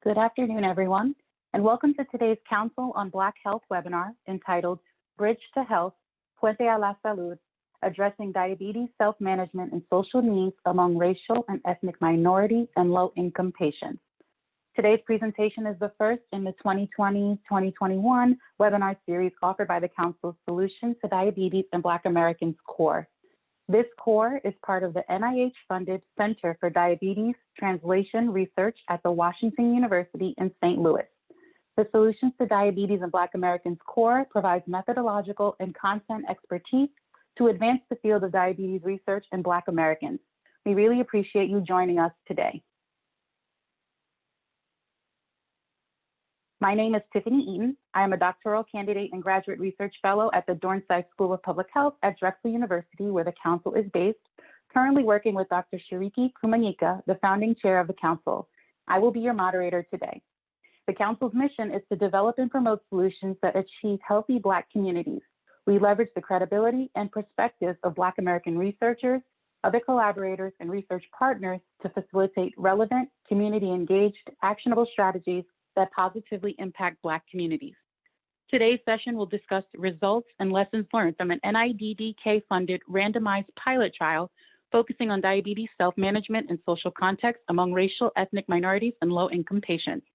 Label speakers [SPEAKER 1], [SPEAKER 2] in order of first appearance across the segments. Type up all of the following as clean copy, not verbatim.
[SPEAKER 1] Good afternoon, everyone, and welcome to today's Council on Black Health webinar entitled Bridge to Health, Puente a la Salud, Addressing Diabetes, Self-Management, and Social Needs Among Racial and Ethnic Minority and Low-Income Patients. Today's presentation is the first in the 2020-2021 webinar series offered by the Council's Solutions to Diabetes and Black Americans Core. This core is part of the NIH-funded Center for Diabetes Translation Research at the Washington University in St. Louis. The Solutions to Diabetes and Black Americans Core provides methodological and content expertise to advance the field of diabetes research in Black Americans. We really appreciate you joining us today. My name is Tiffany Eaton. I am a doctoral candidate and graduate research fellow at the Dornsife School of Public Health at Drexel University, where the council is based, currently working with Dr. Shiriki Kumanyika, the founding chair of the council. I will be your moderator today. The council's mission is to develop and promote solutions that achieve healthy Black communities. We leverage the credibility and perspectives of Black American researchers, other collaborators, and research partners to facilitate relevant, community-engaged, actionable strategies that positively impact Black communities. Today's session will discuss results and lessons learned from an NIDDK-funded randomized pilot trial focusing on diabetes self-management and social context among racial, ethnic minorities, and low-income patients.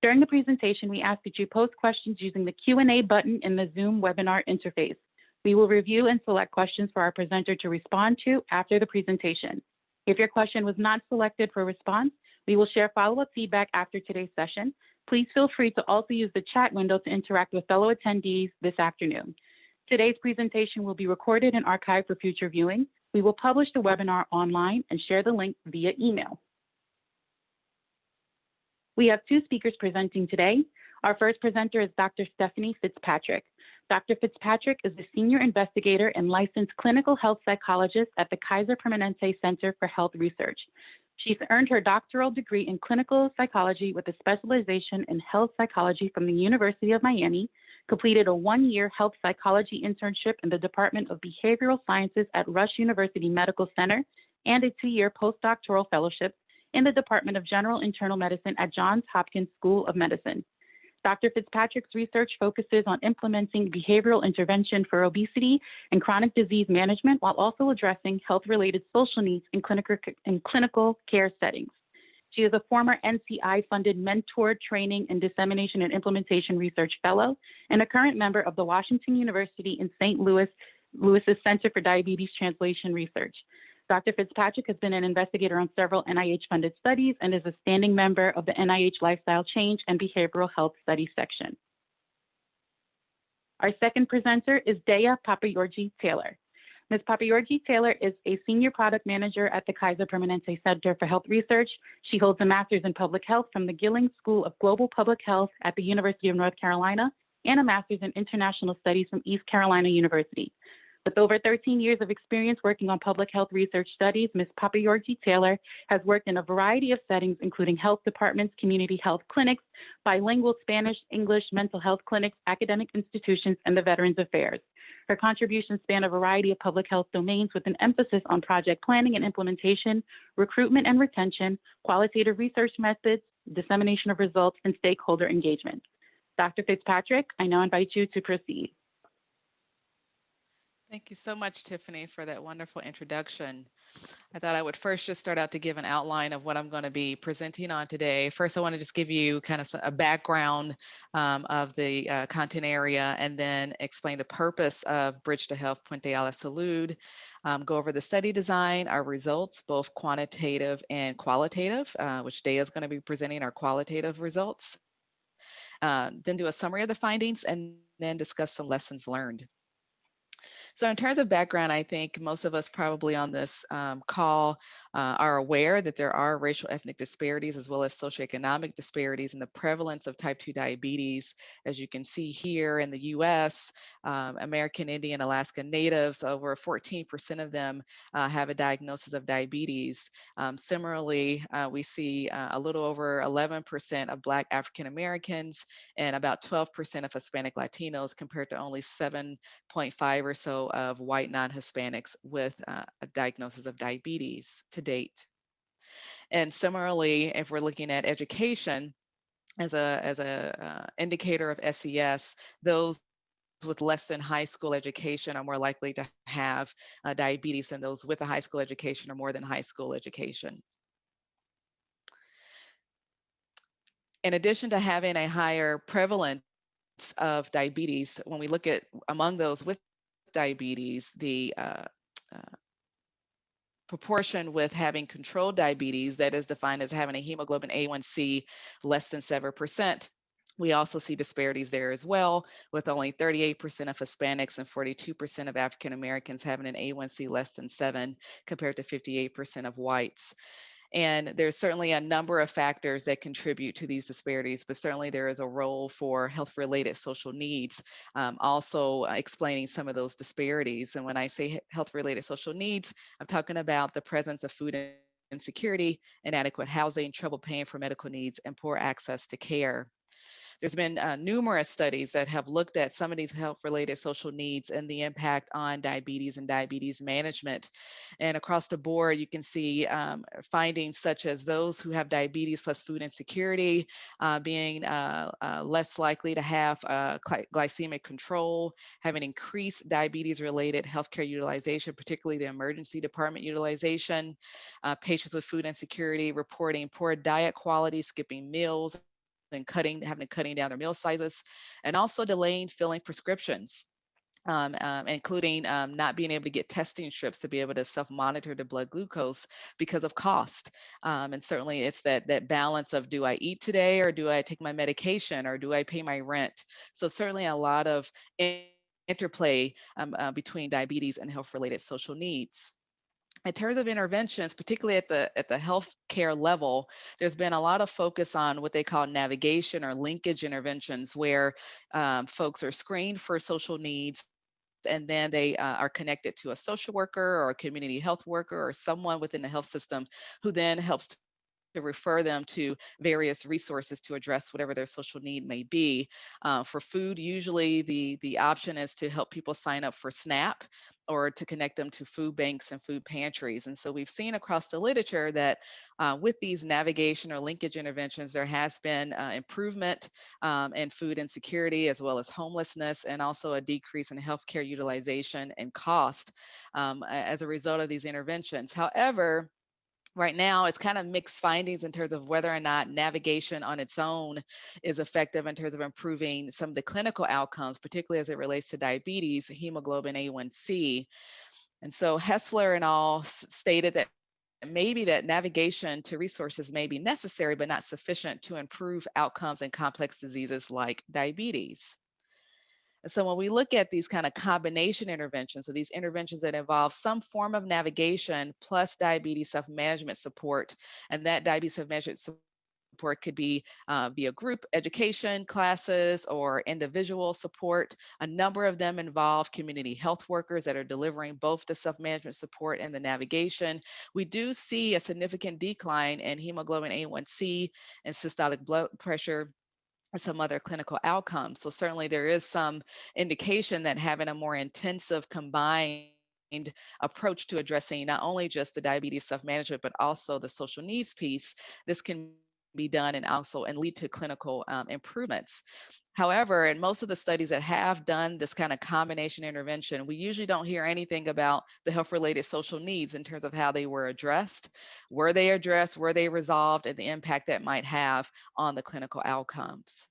[SPEAKER 1] During the presentation, we ask that you post questions using the Q&A button in the Zoom webinar interface. We will review and select questions for our presenter to respond to after the presentation. If your question was not selected for response, we will share follow-up feedback after today's session. Please feel free to also use the chat window to interact with fellow attendees this afternoon. Today's presentation will be recorded and archived for future viewing. We will publish the webinar online and share the link via email. We have two speakers presenting today. Our first presenter is Dr. Stephanie Fitzpatrick. Dr. Fitzpatrick is a senior investigator and licensed clinical health psychologist at the Kaiser Permanente Center for Health Research. She's earned her doctoral degree in clinical psychology with a specialization in health psychology from the University of Miami, completed a one-year health psychology internship in the Department of Behavioral Sciences at Rush University Medical Center, and a two-year postdoctoral fellowship in the Department of General Internal Medicine at Johns Hopkins School of Medicine. Dr. Fitzpatrick's research focuses on implementing behavioral intervention for obesity and chronic disease management while also addressing health-related social needs in clinical care settings. She is a former NCI-funded mentor training and dissemination and implementation research fellow and a current member of the Washington University in St. Louis's Center for Diabetes Translation Research. Dr. Fitzpatrick has been an investigator on several NIH-funded studies and is a standing member of the NIH Lifestyle Change and Behavioral Health Studies section. Our second presenter is Dea Papajorgji-Taylor. Ms. Papajorgji-Taylor is a senior product manager at the Kaiser Permanente Center for Health Research. She holds a master's in public health from the Gillings School of Global Public Health at the University of North Carolina and a master's in international studies from East Carolina University. With over 13 years of experience working on public health research studies, Ms. Papajorgji-Taylor has worked in a variety of settings, including health departments, community health clinics, bilingual Spanish, English, mental health clinics, academic institutions, and the Veterans Affairs. Her contributions span a variety of public health domains with an emphasis on project planning and implementation, recruitment and retention, qualitative research methods, dissemination of results, and stakeholder engagement. Dr. Fitzpatrick, I now invite you to proceed.
[SPEAKER 2] Thank you so much, Tiffany, for that wonderful introduction. I thought I would first just start out to give an outline of what I'm going to be presenting on today. First, I want to just give you kind of a background of the content area and then explain the purpose of Bridge to Health, Puente a la Salud, go over the study design, our results, both quantitative and qualitative, which Dea is going to be presenting our qualitative results, then do a summary of the findings, and then discuss some lessons learned. So in terms of background, I think most of us probably on this call are aware that there are racial ethnic disparities as well as socioeconomic disparities in the prevalence of type 2 diabetes. As you can see here in the US, American Indian, Alaska Natives, over 14% of them have a diagnosis of diabetes. Similarly, we see a little over 11% of Black African Americans and about 12% of Hispanic Latinos compared to only 7.5 or so of white non-Hispanics with a diagnosis of diabetes to date. And similarly, if we're looking at education, as a indicator of SES, those with less than high school education are more likely to have diabetes, and those with a high school education or more than high school education. In addition to having a higher prevalence of diabetes, when we look at among those with diabetes, the uh, proportion with having controlled diabetes, that is defined as having a hemoglobin A1C less than 7%. We also see disparities there as well, with only 38% of Hispanics and 42% of African Americans having an A1C less than 7, compared to 58% of whites. And there's certainly a number of factors that contribute to these disparities, but certainly there is a role for health-related social needs, also explaining some of those disparities. And when I say health-related social needs, I'm talking about the presence of food insecurity, inadequate housing, trouble paying for medical needs, and poor access to care. There's been numerous studies that have looked at some of these health-related social needs and the impact on diabetes and diabetes management. And across the board, you can see findings such as those who have diabetes plus food insecurity being less likely to have glycemic control, having increased diabetes-related healthcare utilization, particularly the emergency department utilization, patients with food insecurity reporting poor diet quality, skipping meals, and having to cutting down their meal sizes, and also delaying filling prescriptions, including not being able to get testing strips to be able to self-monitor the blood glucose because of cost. And certainly it's that balance of, do I eat today, or do I take my medication, or do I pay my rent? So certainly a lot of interplay between diabetes and health-related social needs. In terms of interventions, particularly at the healthcare level, there's been a lot of focus on what they call navigation or linkage interventions, where folks are screened for social needs, and then they are connected to a social worker or a community health worker or someone within the health system, who then helps to refer them to various resources to address whatever their social need may be. For food, usually the option is to help people sign up for SNAP, or to connect them to food banks and food pantries. And so we've seen across the literature that with these navigation or linkage interventions, there has been improvement in food insecurity, as well as homelessness, and also a decrease in healthcare utilization and cost as a result of these interventions. However, right now it's kind of mixed findings in terms of whether or not navigation on its own is effective in terms of improving some of the clinical outcomes, particularly as it relates to diabetes, hemoglobin A1C. And so Hessler and all stated that maybe that navigation to resources may be necessary, but not sufficient to improve outcomes in complex diseases like diabetes. And so when we look at these kind of combination interventions, so these interventions that involve some form of navigation plus diabetes self-management support, and that diabetes self-management support could be via group education classes or individual support. A number of them involve community health workers that are delivering both the self-management support and the navigation. We do see a significant decline in hemoglobin A1C and systolic blood pressure and some other clinical outcomes. So certainly there is some indication that having a more intensive combined approach to addressing not only just the diabetes self-management, but also the social needs piece, this can be done and lead to clinical improvements. However, in most of the studies that have done this kind of combination intervention, we usually don't hear anything about the health-related social needs in terms of how they were addressed, were they resolved, and the impact that might have on the clinical outcomes.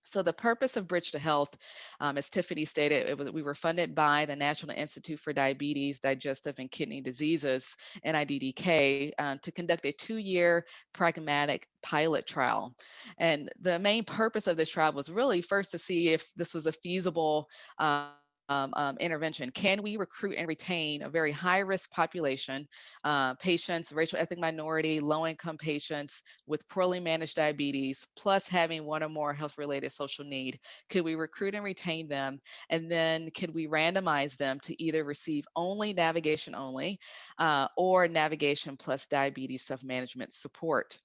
[SPEAKER 2] So the purpose of Bridge to Health, as Tiffany stated, we were funded by the National Institute for Diabetes, Digestive and Kidney Diseases, NIDDK, to conduct a 2-year pragmatic pilot trial. And the main purpose of this trial was really first to see if this was a feasible intervention. Can we recruit and retain a very high-risk population, patients, racial ethnic minority, low-income patients with poorly managed diabetes, plus having one or more health-related social need? Could we recruit and retain them? And then could we randomize them to either receive only navigation only, or navigation plus diabetes self-management support?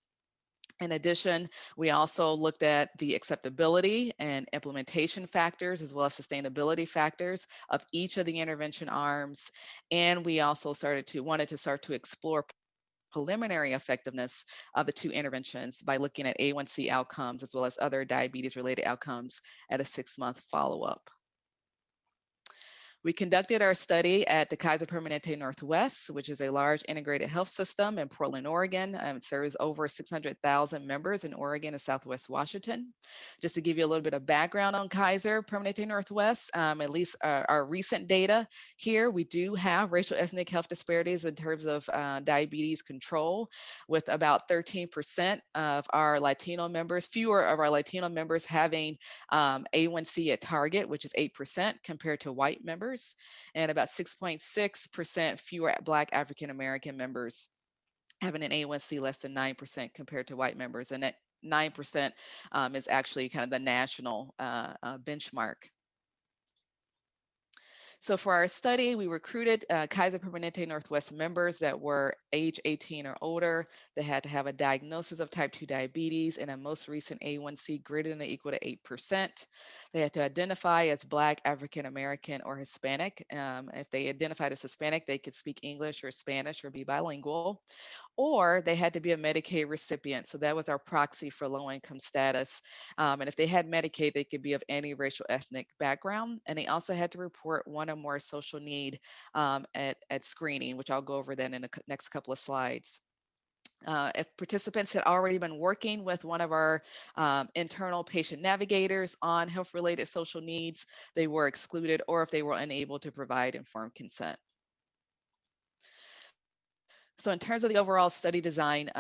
[SPEAKER 2] In addition, we also looked at the acceptability and implementation factors, as well as sustainability factors of each of the intervention arms. And we also wanted to start to explore preliminary effectiveness of the two interventions by looking at A1C outcomes as well as other diabetes-related outcomes at a 6-month follow-up. We conducted our study at the Kaiser Permanente Northwest, which is a large integrated health system in Portland, Oregon. It serves over 600,000 members in Oregon and Southwest Washington. Just to give you a little bit of background on Kaiser Permanente Northwest, at least our recent data here, we do have racial ethnic health disparities in terms of diabetes control, with about 13% of our Latino members, fewer of our Latino members having A1C at target, which is 8% compared to white members, and about 6.6% fewer Black African American members having an A1C less than 9% compared to white members. And that 9% is actually kind of the national benchmark. So for our study, we recruited Kaiser Permanente Northwest members that were age 18 or older, that had to have a diagnosis of type 2 diabetes and a most recent A1C greater than or equal to 8%. They had to identify as Black, African American, or Hispanic. If they identified as Hispanic, they could speak English or Spanish or be bilingual. Or they had to be a Medicaid recipient. So that was our proxy for low-income status. And if they had Medicaid, they could be of any racial ethnic background. And they also had to report one or more social need at screening, which I'll go over then in the next couple of slides. If participants had already been working with one of our internal patient navigators on health-related social needs, they were excluded, or if they were unable to provide informed consent. So in terms of the overall study design,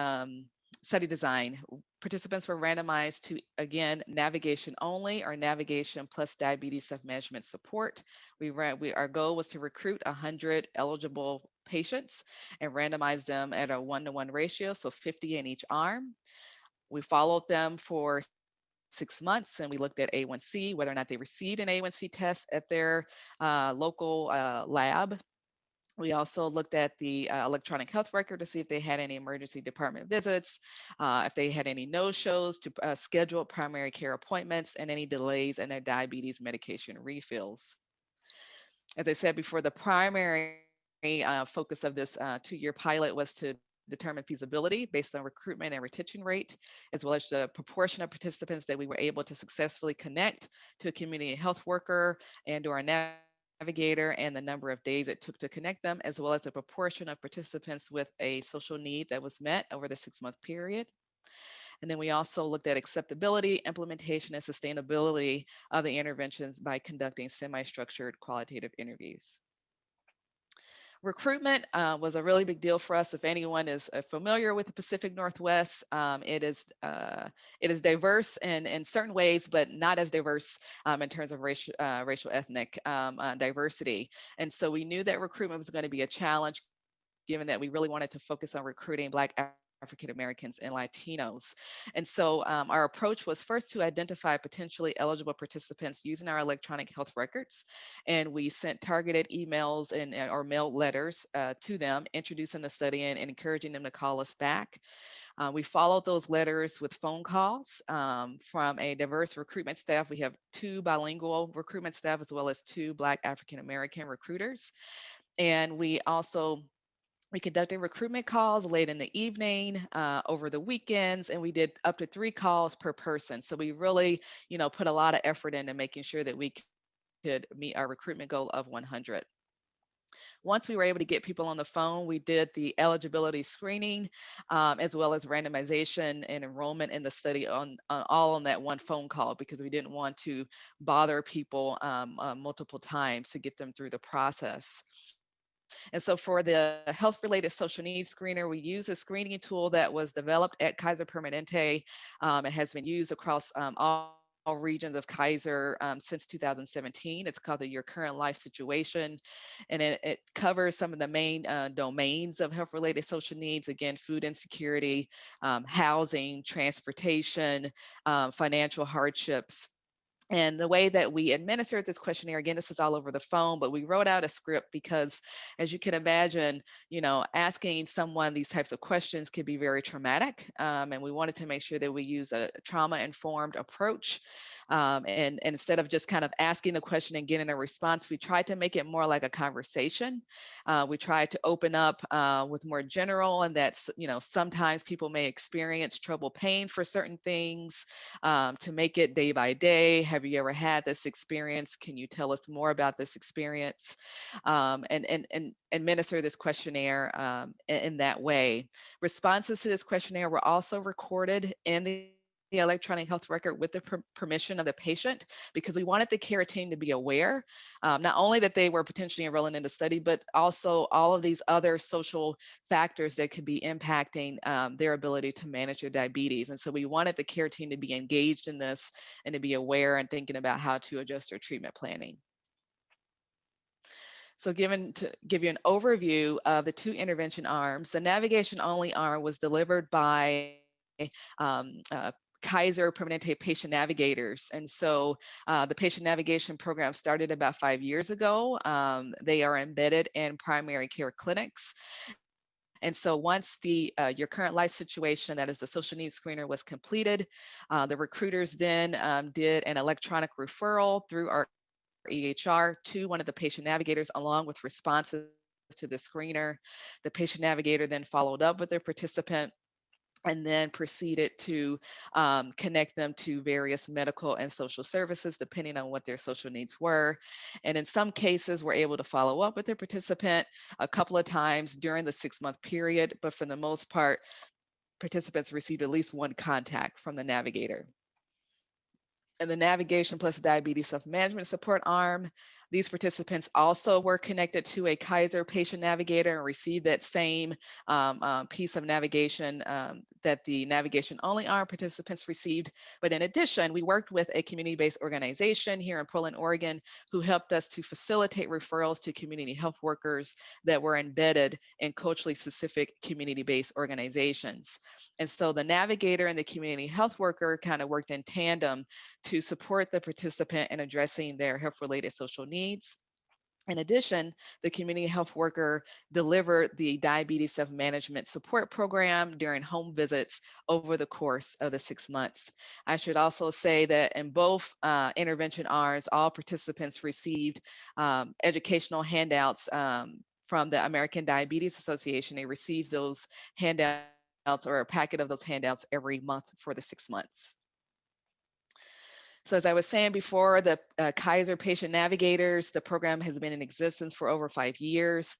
[SPEAKER 2] participants were randomized to, again, navigation only or navigation plus diabetes self-management support. Our goal was to recruit 100 eligible patients and randomize them at a 1-to-1 ratio, so 50 in each arm. We followed them for 6 months, and we looked at A1C, whether or not they received an A1C test at their local lab. We also looked at the electronic health record to see if they had any emergency department visits, if they had any no-shows to scheduled primary care appointments, and any delays in their diabetes medication refills. As I said before, the primary focus of this 2-year pilot was to determine feasibility based on recruitment and retention rate, as well as the proportion of participants that we were able to successfully connect to a community health worker and or a navigator, and the number of days it took to connect them, as well as the proportion of participants with a social need that was met over the 6-month period. And then we also looked at acceptability, implementation, and sustainability of the interventions by conducting semi-structured qualitative interviews. Recruitment was a really big deal for us. If anyone is familiar with the Pacific Northwest, it is diverse in certain ways, but not as diverse in terms of racial ethnic diversity. And so we knew that recruitment was going to be a challenge, given that we really wanted to focus on recruiting Black African Americans and Latinos. And so our approach was first to identify potentially eligible participants using our electronic health records. And we sent targeted emails or mail letters to them, introducing the study and encouraging them to call us back. We followed those letters with phone calls from a diverse recruitment staff. We have 2 bilingual recruitment staff, as well as 2 Black African American recruiters. And we conducted recruitment calls late in the evening, over the weekends, and we did up to 3 calls per person. So we really, put a lot of effort into making sure that we could meet our recruitment goal of 100. Once we were able to get people on the phone, we did the eligibility screening, as well as randomization and enrollment in the study all on that one phone call, because we didn't want to bother people multiple times to get them through the process. And so for the health-related social needs screener, we use a screening tool that was developed at Kaiser Permanente. It has been used across all regions of Kaiser since 2017. It's called the Your Current Life Situation, and it covers some of the main domains of health-related social needs. Again, food insecurity, housing, transportation, financial hardships. And the way that we administered this questionnaire, again, this is all over the phone, but we wrote out a script because, as you can imagine, asking someone these types of questions can be very traumatic. And we wanted to make sure that we use a trauma-informed approach. And instead of just kind of asking the question and getting a response, we tried to make it more like a conversation. We tried to open up with more general, and that's, sometimes people may experience trouble paying for certain things, to make it day by day. Have you ever had this experience? Can you tell us more about this experience? And administer this questionnaire in that way. Responses to this questionnaire were also recorded in the electronic health record with the permission of the patient, because we wanted the care team to be aware, not only that they were potentially enrolling in the study, but also all of these other social factors that could be impacting their ability to manage their diabetes. And so we wanted the care team to be engaged in this and to be aware and thinking about how to adjust their treatment planning. So to give you an overview of the two intervention arms, the navigation only arm was delivered by um, uh, Kaiser Permanente patient navigators. And so the patient navigation program started about 5 years ago. They are embedded in primary care clinics. And so once your current life situation, that is the social needs screener, was completed, the recruiters then did an electronic referral through our EHR to one of the patient navigators along with responses to the screener. The patient navigator then followed up with their participant and then proceeded to connect them to various medical and social services, depending on what their social needs were. And in some cases, we're able to follow up with their participant a couple of times during the 6-month period, but for the most part, participants received at least one contact from the navigator. And the navigation plus diabetes self-management support arm, these participants also were connected to a Kaiser patient navigator and received that same piece of navigation that the navigation only arm participants received. But in addition, we worked with a community-based organization here in Portland, Oregon, who helped us to facilitate referrals to community health workers that were embedded in culturally specific community-based organizations. And so the navigator and the community health worker kind of worked in tandem to support the participant in addressing their health-related social needs. In addition, the community health worker delivered the diabetes self-management support program during home visits over the course of the 6 months. I should also say that in both intervention arms, all participants received educational handouts from the American Diabetes Association. They received those handouts or a packet of those handouts every month for the 6 months. So as I was saying before, the Kaiser Patient Navigators, the program has been in existence for over 5 years.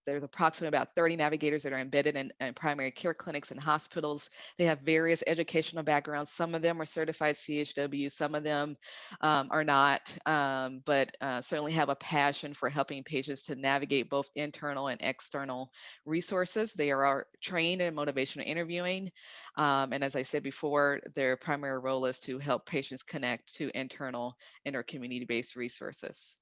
[SPEAKER 2] There's approximately about 30 navigators that are embedded in primary care clinics and hospitals. They have various educational backgrounds. Some of them are certified CHW, some of them are not, but certainly have a passion for helping patients to navigate both internal and external resources. They are trained in motivational interviewing. And as I said before, their primary role is to help patients connect to internal and or community-based resources.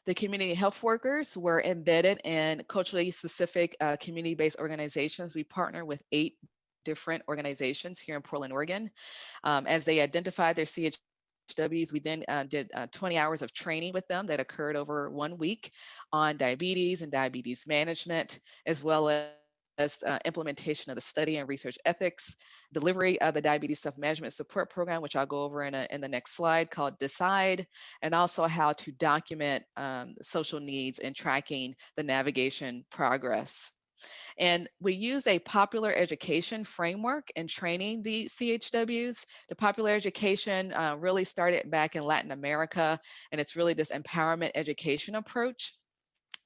[SPEAKER 2] The community health workers were embedded in culturally specific community-based organizations. We partner with 8 different organizations here in Portland, Oregon. As they identified their CHWs, we then did 20 hours of training with them that occurred over 1 week on diabetes and diabetes management, as well as implementation of the study and research ethics, delivery of the diabetes self-management support program, which I'll go over in the next slide, called Decide, and also how to document social needs and tracking the navigation progress. And we use a popular education framework in training the CHWs. The popular education really started back in Latin America, and it's really this empowerment education approach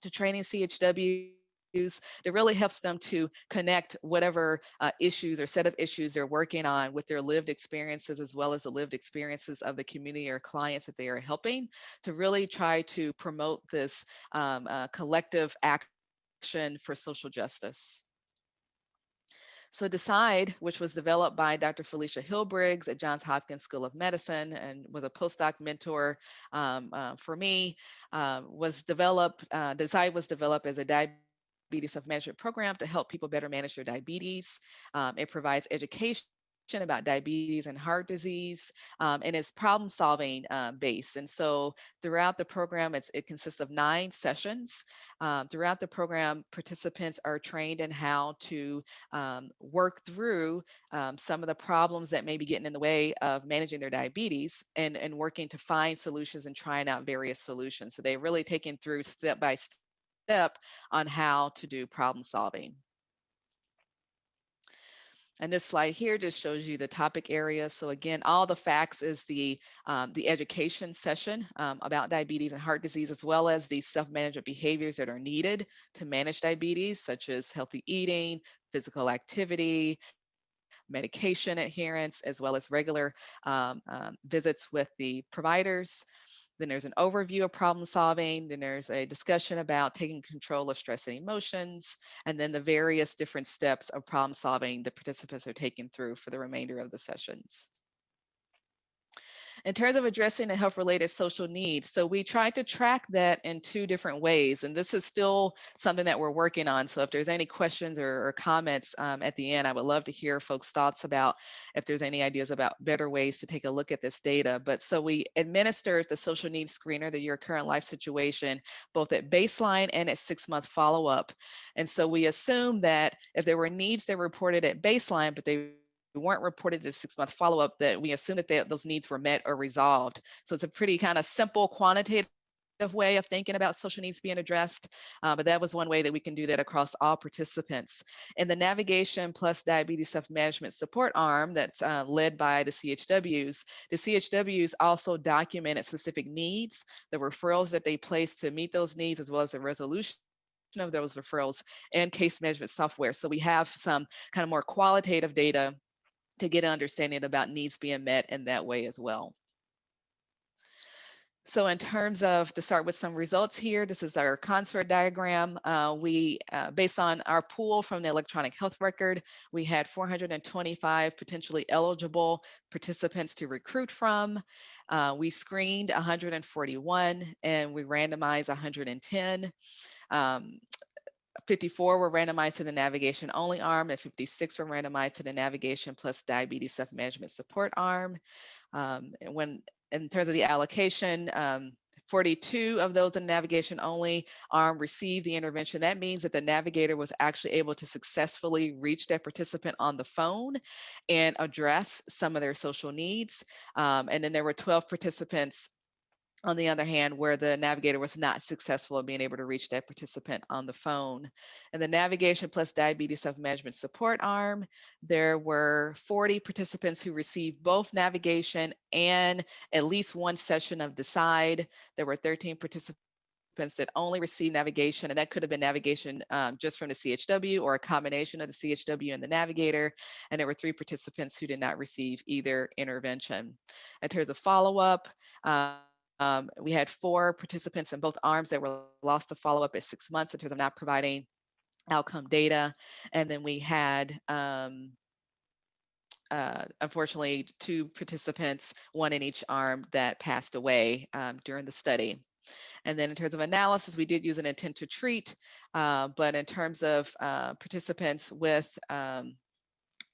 [SPEAKER 2] to training CHWs that really helps them to connect whatever issues or set of issues they're working on with their lived experiences, as well as the lived experiences of the community or clients that they are helping, to really try to promote this collective action for social justice. So Decide, which was developed by Dr. Felicia Hillbriggs at Johns Hopkins School of Medicine and was a postdoc mentor for me, Decide was developed as a diabetes self-management program to help people better manage their diabetes. It provides education about diabetes and heart disease, and it's problem solving based. And so throughout the program, it consists of 9 sessions. Throughout the program, participants are trained in how to work through some of the problems that may be getting in the way of managing their diabetes, and working to find solutions and trying out various solutions. So they're really taken through step by step on how to do problem solving. And this slide here just shows you the topic area. So again, all the facts is the education session about diabetes and heart disease, as well as the self-management behaviors that are needed to manage diabetes, such as healthy eating, physical activity, medication adherence, as well as regular visits with the providers. Then there's an overview of problem solving. Then there's a discussion about taking control of stress and emotions, and then the various different steps of problem solving the participants are taken through for the remainder of the sessions. In terms of addressing the health-related social needs, so we tried to track that in 2 different ways, and this is still something that we're working on. So if there's any questions or comments at the end, I would love to hear folks' thoughts about if there's any ideas about better ways to take a look at this data. But so we administered the social needs screener, the Your Current Life Situation, both at baseline and at 6-month follow-up. And so we assumed that if there were needs that were reported at baseline, but they weren't reported at 6-month follow-up, that we assume that those needs were met or resolved. So it's a pretty kind of simple quantitative way of thinking about social needs being addressed, but that was one way that we can do that across all participants. In the navigation plus diabetes self-management support arm that's led by the CHWs also documented specific needs, the referrals that they placed to meet those needs, as well as the resolution of those referrals and case management software. So we have some kind of more qualitative data to get an understanding about needs being met in that way as well. So in terms of, to start with some results here, this is our consort diagram. Based on our pool from the electronic health record, we had 425 potentially eligible participants to recruit from. We screened 141 and we randomized 110. 54 were randomized to the navigation only arm, and 56 were randomized to the navigation plus diabetes self-management support arm. In terms of the allocation, 42 of those in the navigation only arm received the intervention. That means that the navigator was actually able to successfully reach that participant on the phone and address some of their social needs. And then there were 12 participants, on the other hand, where the navigator was not successful in being able to reach that participant on the phone. In the navigation plus diabetes self-management support arm, there were 40 participants who received both navigation and at least 1 session of Decide. There were 13 participants that only received navigation, and that could have been navigation just from the CHW or a combination of the CHW and the navigator. And there were 3 participants who did not receive either intervention. In terms of follow-up, we had 4 participants in both arms that were lost to follow-up at 6 months in terms of not providing outcome data. And then we had, unfortunately, 2 participants, 1 in each arm, that passed away during the study. And then in terms of analysis, we did use an intent to treat, but in terms of participants with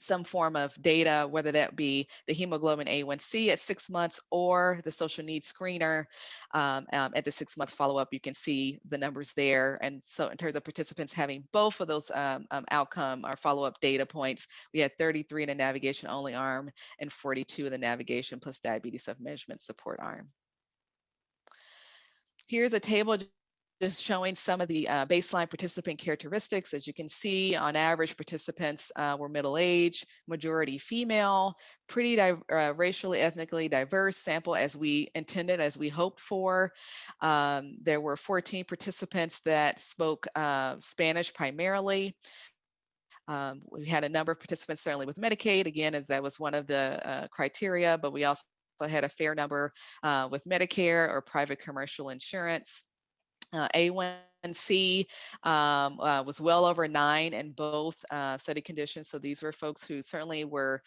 [SPEAKER 2] some form of data, whether that be the hemoglobin A1C at 6 months or the social needs screener at the 6-month follow-up, you can see the numbers there. And so in terms of participants having both of those outcome or follow-up data points, we had 33 in the navigation only arm and 42 in the navigation plus diabetes self-management support arm. Here's a table just showing some of the baseline participant characteristics. As you can see, on average, participants were middle-aged, majority female, pretty racially, ethnically diverse sample as we intended, as we hoped for. There were 14 participants that spoke Spanish primarily. We had a number of participants certainly with Medicaid, again, as that was one of the criteria, but we also had a fair number with Medicare or private commercial insurance. A1C was well over 9 in both study conditions. So these were folks who certainly were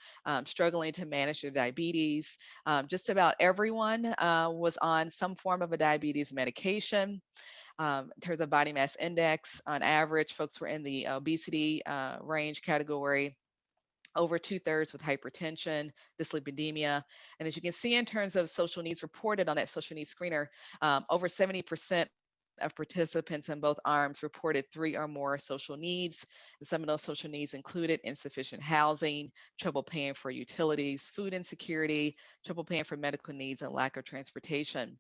[SPEAKER 2] struggling to manage their diabetes. Just about everyone was on some form of a diabetes medication. In terms of body mass index, on average, folks were in the obesity range category. over 2/3 with hypertension, dyslipidemia. And as you can see in terms of social needs reported on that social needs screener, over 70% of participants in both arms reported 3 or more social needs. And some of those social needs included insufficient housing, trouble paying for utilities, food insecurity, trouble paying for medical needs, and lack of transportation.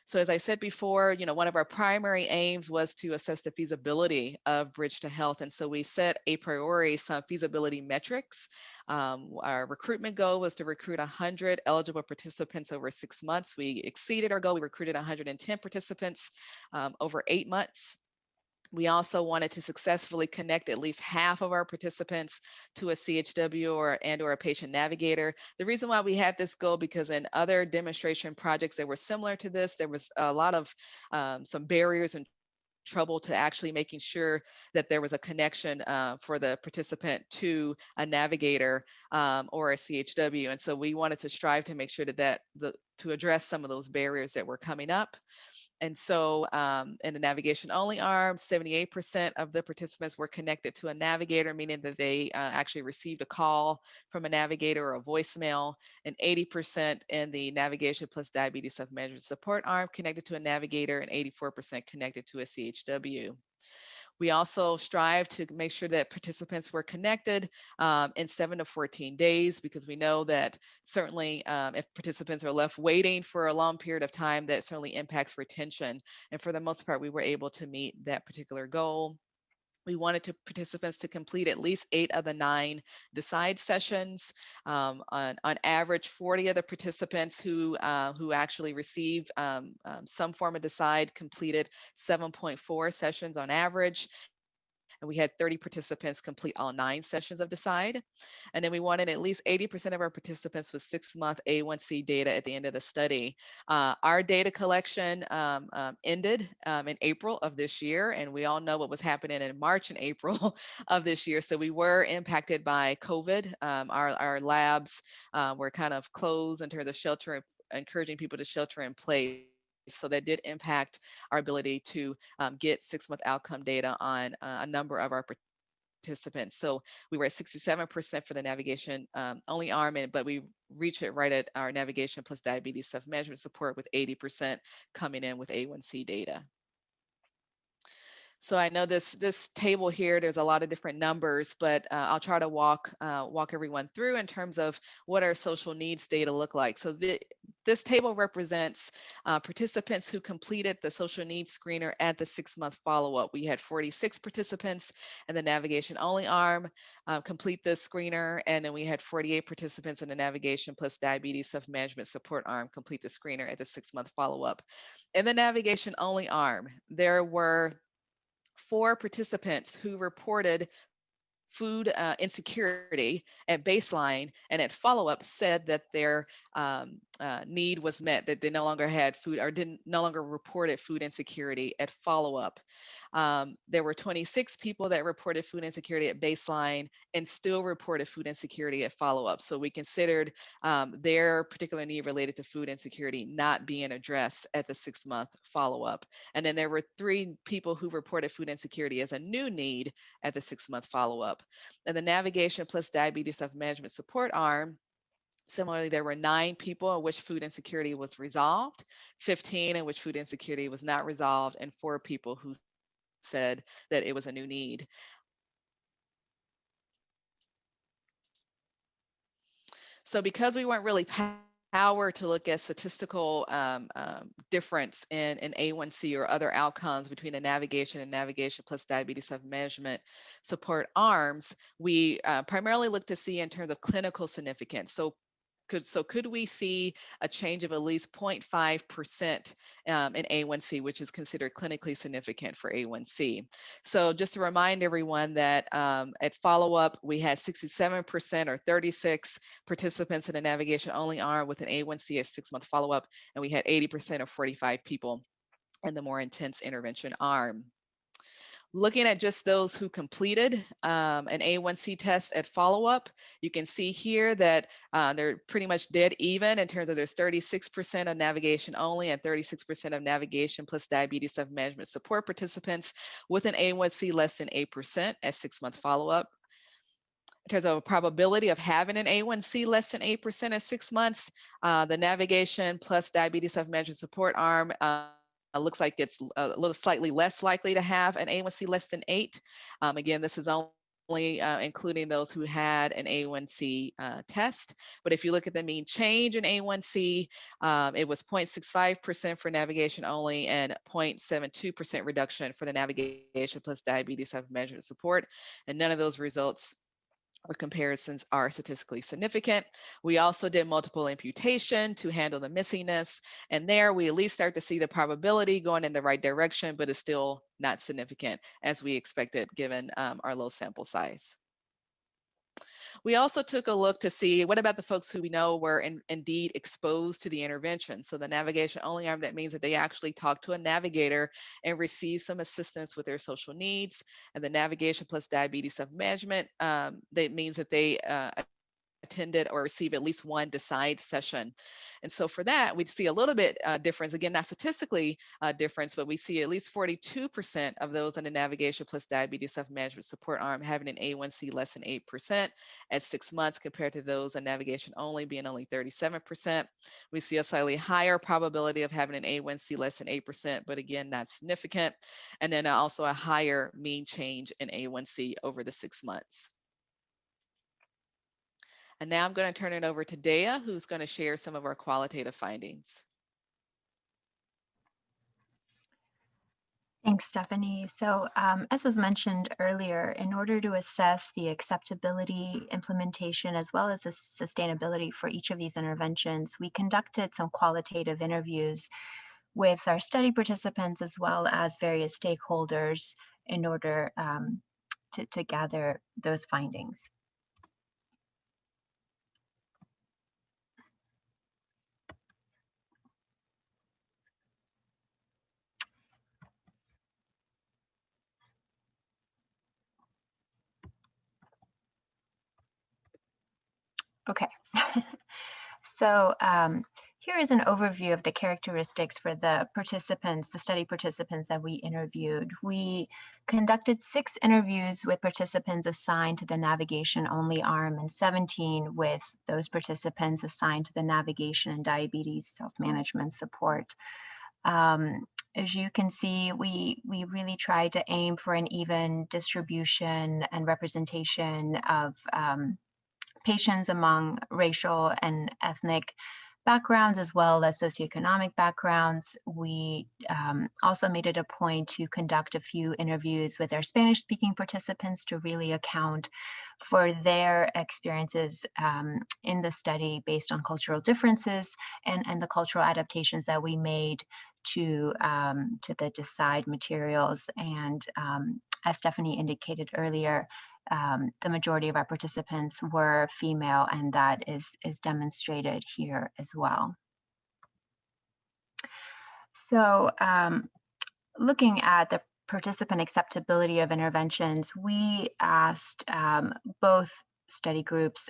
[SPEAKER 2] So as I said before, one of our primary aims was to assess the feasibility of Bridge to Health. And so we set a priori some feasibility metrics. Our recruitment goal was to recruit 100 eligible participants over 6 months. We exceeded our goal. We recruited 110 participants over 8 months. We also wanted to successfully connect at least half of our participants to a CHW or a patient navigator. The reason why we had this goal, because in other demonstration projects that were similar to this, there was a lot of some barriers and trouble to actually making sure that there was a connection for the participant to a navigator or a CHW. And so we wanted to strive to make sure to address some of those barriers that were coming up. And so in the navigation only arm, 78% of the participants were connected to a navigator, meaning that they actually received a call from a navigator or a voicemail, and 80% in the navigation plus diabetes self-management support arm connected to a navigator, and 84% connected to a CHW. We also strive to make sure that participants were connected in 7 to 14 days, because we know that certainly if participants are left waiting for a long period of time, that certainly impacts retention. And for the most part, we were able to meet that particular goal. We wanted participants to complete at least 8 of the 9 decide sessions. On average, 40 of the participants who actually received some form of decide completed 7.4 sessions on average. And we had 30 participants complete all 9 sessions of decide. And then we wanted at least 80% of our participants with 6-month A1C data at the end of the study. Our data collection ended in April of this year, and we all know what was happening in March and April of this year. So we were impacted by COVID. Our labs were kind of closed in terms of encouraging people to shelter in place. So that did impact our ability to get 6-month outcome data on a number of our participants. So we were at 67% for the navigation only arm, but we reached it right at our navigation plus diabetes self-management support, with 80% coming in with A1C data. So I know this table here, there's a lot of different numbers, but I'll try to walk everyone through in terms of what our social needs data look like. So this table represents participants who completed the social needs screener at the 6-month follow-up. We had 46 participants in the navigation only arm complete this screener, and then we had 48 participants in the navigation plus diabetes self-management support arm complete the screener at the 6-month follow-up. In the navigation only arm, there were 4 participants who reported food insecurity at baseline, and at follow-up said that their need was met, that they no longer had food or no longer reported food insecurity at follow-up. There were 26 people that reported food insecurity at baseline and still reported food insecurity at follow-up. So we considered their particular need related to food insecurity not being addressed at the 6-month follow-up. And then there were 3 people who reported food insecurity as a new need at the 6-month follow-up. And the navigation plus diabetes self-management support arm, similarly, there were 9 people in which food insecurity was resolved, 15 in which food insecurity was not resolved, and 4 people who said that it was a new need. So because we weren't really powered to look at statistical difference in A1C or other outcomes between the navigation and navigation plus diabetes self-management support arms, we primarily looked to see in terms of clinical significance. So could we see a change of at least 0.5% in A1C, which is considered clinically significant for A1C? So just to remind everyone that at follow-up, we had 67% or 36 participants in the navigation only arm with an A1C at 6-month follow-up, and we had 80% or 45 people in the more intense intervention arm. Looking at just those who completed an A1C test at follow-up, you can see here that they're pretty much dead even in terms of there's 36% of navigation only and 36% of navigation plus diabetes self-management support participants with an A1C less than 8% at 6-month follow-up. terms of a probability of having an A1C less than 8% at 6 months, the navigation plus diabetes self-management support arm looks like it's a little slightly less likely to have an A1C less than 8. Again, this is only including those who had an A1C test. But if you look at the mean change in A1C, it was 0.65% for navigation only and 0.72% reduction for the navigation plus diabetes self-management support. And none of those results or comparisons are statistically significant. We also did multiple imputation to handle the missingness. And there we at least start to see the probability going in the right direction, but it's still not significant as we expected given our low sample size. We also took a look to see what about the folks who we know were indeed exposed to the intervention. So the navigation only arm, that means that they actually talked to a navigator and received some assistance with their social needs. And the navigation plus diabetes self-management, that means that they attended or received at least one decide session. And so for that, we'd see a little bit difference, again, not statistically difference, but we see at least 42% of those in the navigation plus diabetes self-management support arm having an A1C less than 8% at 6 months compared to those in navigation only being only 37%. We see a slightly higher probability of having an A1C less than 8%, but again, not significant. And then also a higher mean change in A1C over the 6 months. And now I'm going to turn it over to Dea, who's going to share some of our qualitative findings.
[SPEAKER 3] Thanks, Stephanie. So as was mentioned earlier, in order to assess the acceptability, implementation, as well as the sustainability for each of these interventions, we conducted some qualitative interviews with our study participants as well as various stakeholders in order to gather those findings. Okay, so here is an overview of the characteristics for the participants, the study participants that we interviewed. We conducted 6 interviews with participants assigned to the navigation-only arm and 17 with those participants assigned to the navigation and diabetes self-management support. As you can see, we really tried to aim for an even distribution and representation of patients among racial and ethnic backgrounds as well as socioeconomic backgrounds. We also made it a point to conduct a few interviews with our Spanish-speaking participants to really account for their experiences in the study based on cultural differences and the cultural adaptations that we made to the DECIDE materials. And as Stephanie indicated earlier, the majority of our participants were female, and that is demonstrated here as well. So looking at the participant acceptability of interventions, we asked both study groups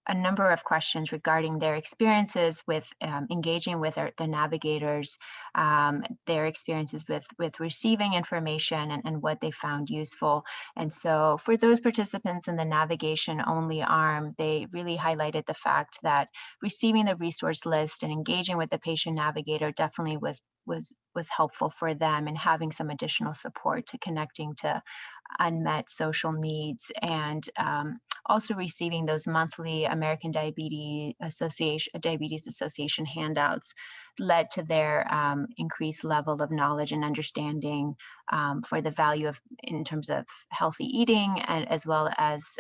[SPEAKER 3] a number of questions regarding their experiences with engaging with the navigators, their experiences with receiving information and what they found useful. And so for those participants in the navigation only arm, they really highlighted the fact that receiving the resource list and engaging with the patient navigator definitely was helpful for them in having some additional support to connecting to unmet social needs, and also receiving those monthly American Diabetes Association handouts led to their increased level of knowledge and understanding for the value of in terms of healthy eating, and as well as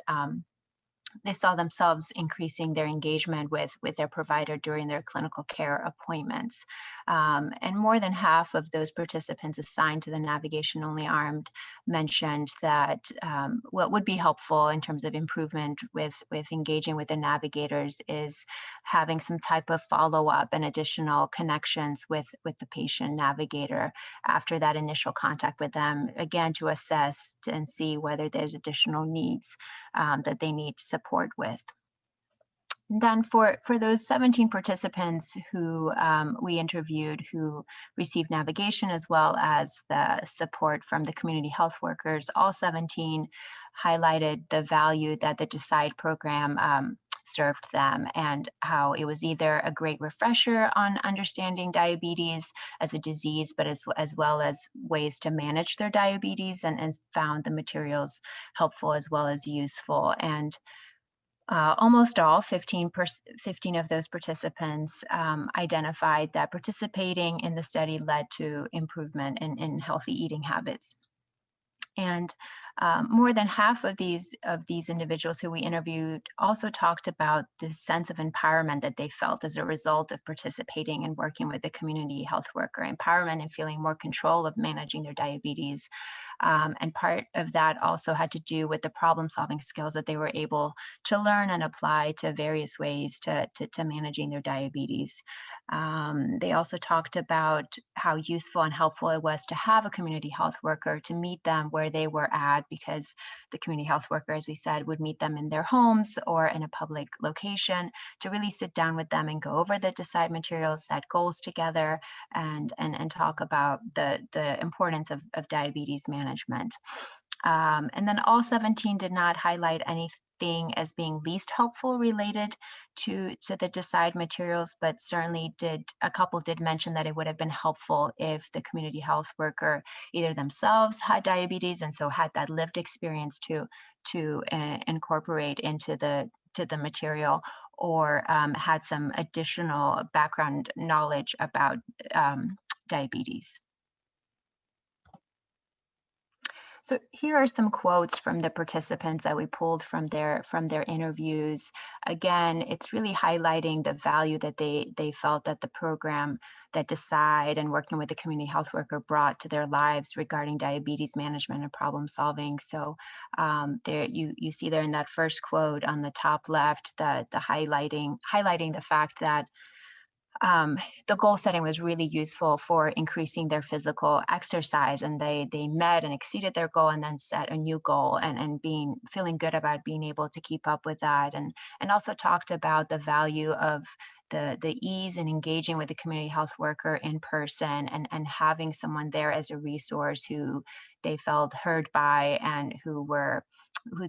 [SPEAKER 3] they saw themselves increasing their engagement with their provider during their clinical care appointments. And more than half of those participants assigned to the navigation-only arm mentioned that what would be helpful in terms of improvement with engaging with the navigators is having some type of follow-up and additional connections with the patient navigator after that initial contact with them, again, to assess and see whether there's additional needs that they need support with. Then for those 17 participants who we interviewed who received navigation as well as the support from the community health workers, all 17 highlighted the value that the DECIDE program served them, and how it was either a great refresher on understanding diabetes as a disease, but as well as ways to manage their diabetes, and found the materials helpful as well as useful. And almost all 15 of those participants identified that participating in the study led to improvement in healthy eating habits. And more than half of these individuals who we interviewed also talked about the sense of empowerment that they felt as a result of participating and working with a community health worker, empowerment and feeling more control of managing their diabetes. And part of that also had to do with the problem-solving skills that they were able to learn and apply to various ways to managing their diabetes. They also talked about how useful and helpful it was to have a community health worker to meet them where they were at, because the community health worker, as we said, would meet them in their homes or in a public location to really sit down with them and go over the DECIDE materials, set goals together, and talk about the importance of diabetes management. And then all 17 did not highlight anything as being least helpful related to the DECIDE materials, but certainly a couple did mention that it would have been helpful if the community health worker either themselves had diabetes and so had that lived experience to incorporate into the material, or had some additional background knowledge about diabetes. So here are some quotes from the participants that we pulled from their interviews. Again, it's really highlighting the value that they felt that the program, that DECIDE and working with the community health worker, brought to their lives regarding diabetes management and problem solving. So there you see there in that first quote on the top left, the highlighting the fact that the goal setting was really useful for increasing their physical exercise, and they met and exceeded their goal and then set a new goal, and feeling good about being able to keep up with that, and also talked about the value of the ease in engaging with the community health worker in person, and having someone there as a resource who they felt heard by, and who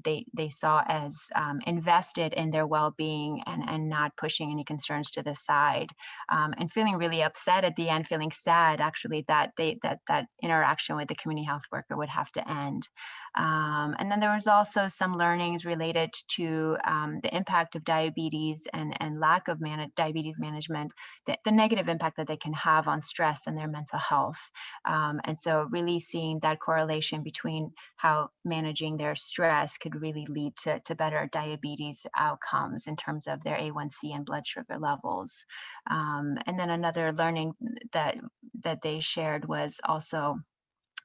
[SPEAKER 3] they saw as invested in their well-being, and not pushing any concerns to the side, and feeling really upset at the end, feeling sad actually that that interaction with the community health worker would have to end. And then there was also some learnings related to the impact of diabetes and lack of diabetes management, the negative impact that they can have on stress and their mental health. And so really seeing that correlation between how managing their stress could really lead to better diabetes outcomes in terms of their A1C and blood sugar levels. And then another learning that they shared was also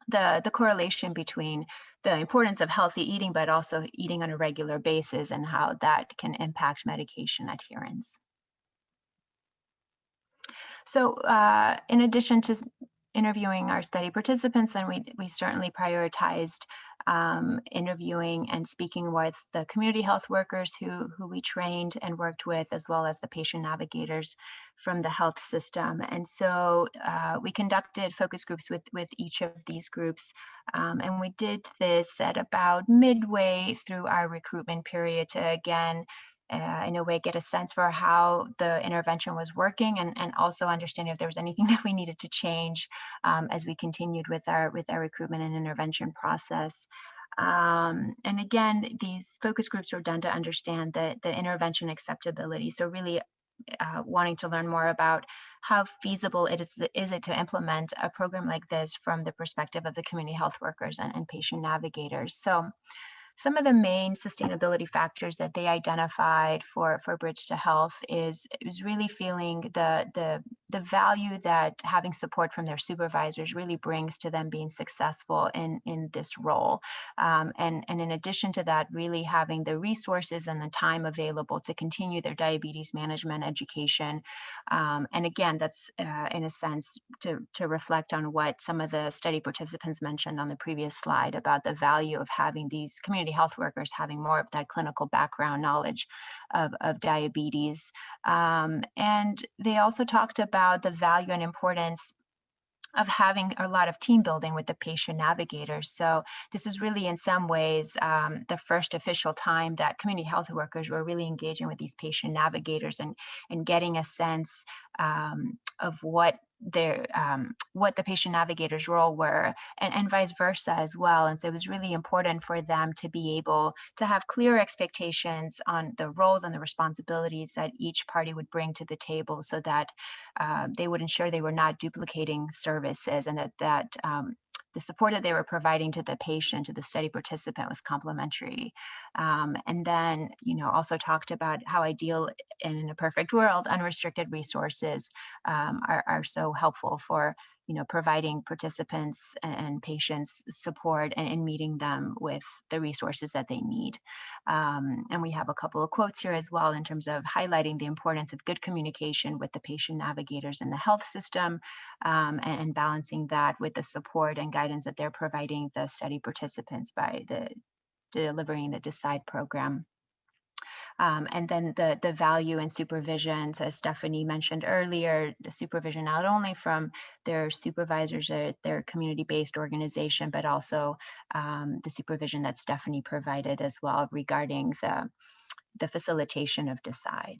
[SPEAKER 3] the correlation between the importance of healthy eating, but also eating on a regular basis, and how that can impact medication adherence. So in addition to interviewing our study participants, then we certainly prioritized interviewing and speaking with the community health workers who we trained and worked with, as well as the patient navigators from the health system. And so we conducted focus groups with each of these groups. And we did this at about midway through our recruitment period to, again, in a way, get a sense for how the intervention was working, and also understanding if there was anything that we needed to change as we continued with our recruitment and intervention process. And again, these focus groups were done to understand the intervention acceptability. So really wanting to learn more about how feasible is it to implement a program like this from the perspective of the community health workers and patient navigators. So some of the main sustainability factors that they identified for Bridge to Health is really feeling the value that having support from their supervisors really brings to them being successful in this role. And in addition to that, really having the resources and the time available to continue their diabetes management education. And again, that's in a sense to reflect on what some of the study participants mentioned on the previous slide about the value of having these community community health workers having more of that clinical background knowledge of diabetes. And they also talked about the value and importance of having a lot of team building with the patient navigators. So this is really in some ways the first official time that community health workers were really engaging with these patient navigators and getting a sense of what what the patient navigators role were, and vice versa as well. And so it was really important for them to be able to have clear expectations on the roles and the responsibilities that each party would bring to the table, so that they would ensure they were not duplicating services, and that the support that they were providing to the patient, to the study participant, was complementary. And then, also talked about how ideal, in a perfect world, unrestricted resources are so helpful for providing participants and patients support and meeting them with the resources that they need. And we have a couple of quotes here as well in terms of highlighting the importance of good communication with the patient navigators in the health system, and balancing that with the support and guidance that they're providing the study participants by delivering the DECIDE program. And then the value and supervision, so as Stephanie mentioned earlier, the supervision not only from their supervisors at their community-based organization, but also the supervision that Stephanie provided as well regarding the facilitation of DECIDE.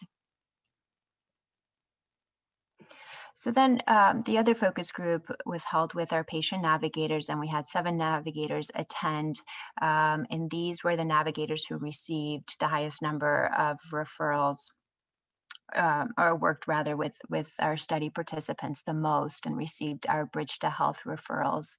[SPEAKER 3] So then the other focus group was held with our patient navigators, and we had 7 navigators attend. And these were the navigators who received the highest number of referrals, or worked rather with our study participants the most, and received our Bridge to Health referrals.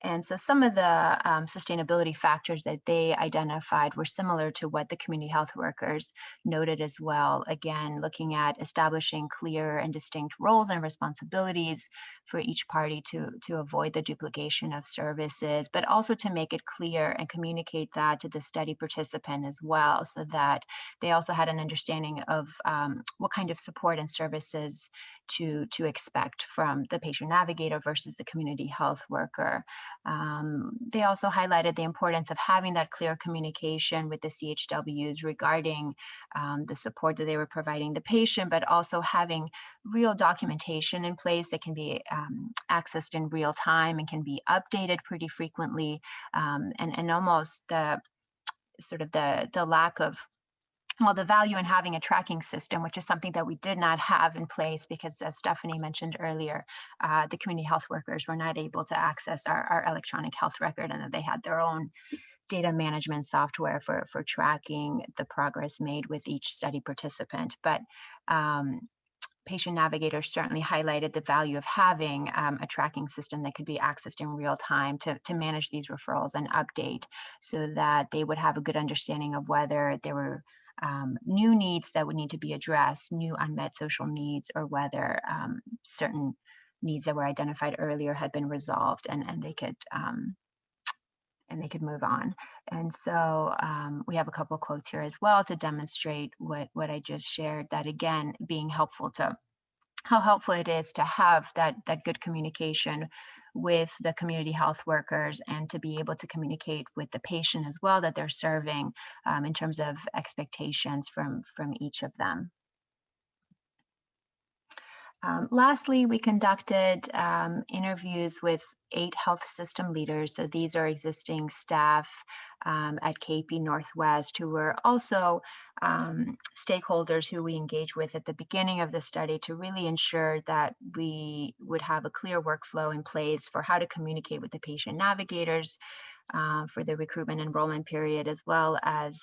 [SPEAKER 3] And so some of the sustainability factors that they identified were similar to what the community health workers noted as well. Again, looking at establishing clear and distinct roles and responsibilities for each party to avoid the duplication of services, but also to make it clear and communicate that to the study participant as well, so that they also had an understanding of what kind of support and services to expect from the patient navigator versus the community health worker. They also highlighted the importance of having that clear communication with the CHWs regarding the support that they were providing the patient, but also having real documentation in place that can be accessed in real time and can be updated pretty frequently, and almost the lack of, well, the value in having a tracking system, which is something that we did not have in place because, as Stephanie mentioned earlier, the community health workers were not able to access our electronic health record, and that they had their own data management software for tracking the progress made with each study participant. But patient navigators certainly highlighted the value of having a tracking system that could be accessed in real time to manage these referrals and update, so that they would have a good understanding of whether there were new needs that would need to be addressed, new unmet social needs, or whether certain needs that were identified earlier had been resolved, and they could move on. And so we have a couple of quotes here as well to demonstrate what I just shared, that again, being helpful to how helpful it is to have that good communication with the community health workers, and to be able to communicate with the patient as well that they're serving, in terms of expectations from each of them. Lastly, we conducted interviews with 8 health system leaders. So these are existing staff at KP Northwest who were also stakeholders who we engaged with at the beginning of the study to really ensure that we would have a clear workflow in place for how to communicate with the patient navigators for the recruitment enrollment period, as well as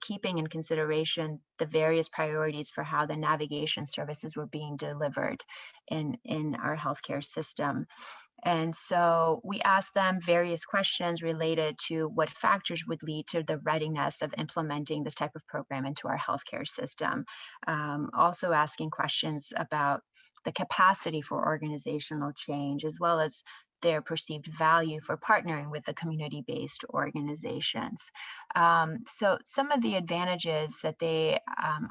[SPEAKER 3] keeping in consideration the various priorities for how the navigation services were being delivered in our healthcare system. And so we asked them various questions related to what factors would lead to the readiness of implementing this type of program into our healthcare system. Also asking questions about the capacity for organizational change, as well as their perceived value for partnering with the community-based organizations. So some of the advantages that they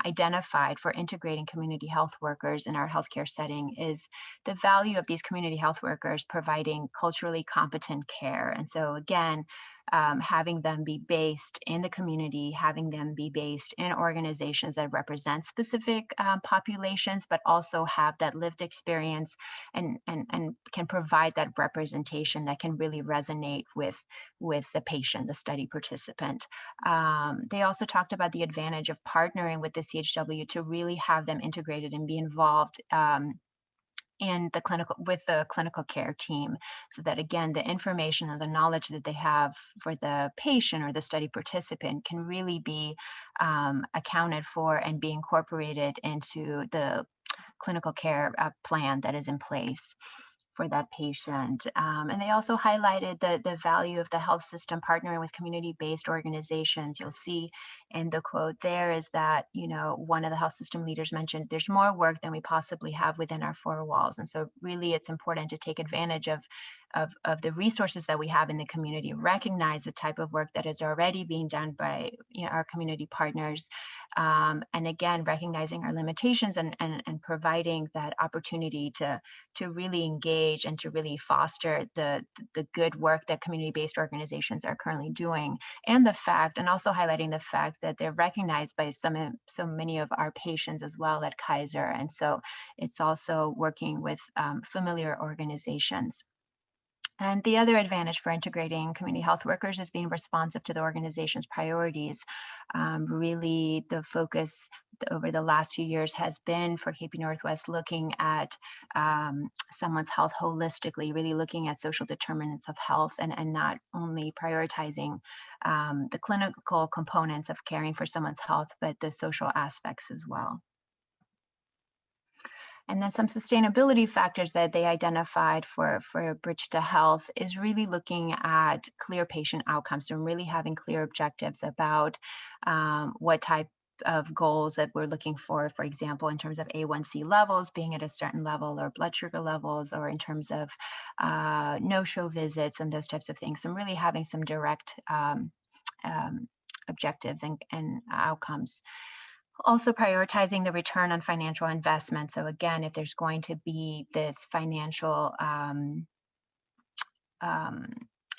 [SPEAKER 3] identified for integrating community health workers in our healthcare setting is the value of these community health workers providing culturally competent care. And so again, having them be based in the community, having them be based in organizations that represent specific populations, but also have that lived experience and can provide that representation that can really resonate with the patient, the study participant. They also talked about the advantage of partnering with the CHW to really have them integrated and be involved in the clinical care team, so that again the information and the knowledge that they have for the patient or the study participant can really be accounted for and be incorporated into the clinical care plan that is in place for that patient. And they also highlighted the value of the health system partnering with community-based organizations. You'll see in the quote there is that, one of the health system leaders mentioned there's more work than we possibly have within our four walls. And so really it's important to take advantage of the resources that we have in the community, recognize the type of work that is already being done by our community partners. And again, recognizing our limitations and providing that opportunity to really engage and to really foster the good work that community-based organizations are currently doing, and also highlighting the fact that they're recognized by so many of our patients as well at Kaiser. And so it's also working with familiar organizations. And the other advantage for integrating community health workers is being responsive to the organization's priorities. Really, the focus over the last few years has been for KP Northwest looking at someone's health holistically, really looking at social determinants of health and not only prioritizing the clinical components of caring for someone's health, but the social aspects as well. And then some sustainability factors that they identified for Bridge to Health is really looking at clear patient outcomes. So really having clear objectives about what type of goals that we're looking for example, in terms of A1C levels being at a certain level, or blood sugar levels, or in terms of no-show visits and those types of things. So really having some direct objectives and outcomes. Also prioritizing the return on financial investment. So again, if there's going to be this financial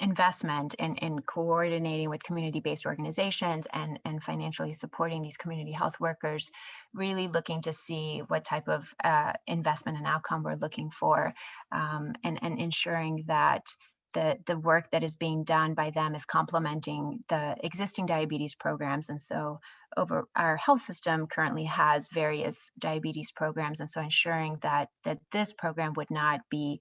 [SPEAKER 3] investment in coordinating with community-based organizations and financially supporting these community health workers, really looking to see what type of investment and outcome we're looking for, and ensuring that the work that is being done by them is complementing the existing diabetes programs. And so our health system currently has various diabetes programs. And so ensuring that this program would not be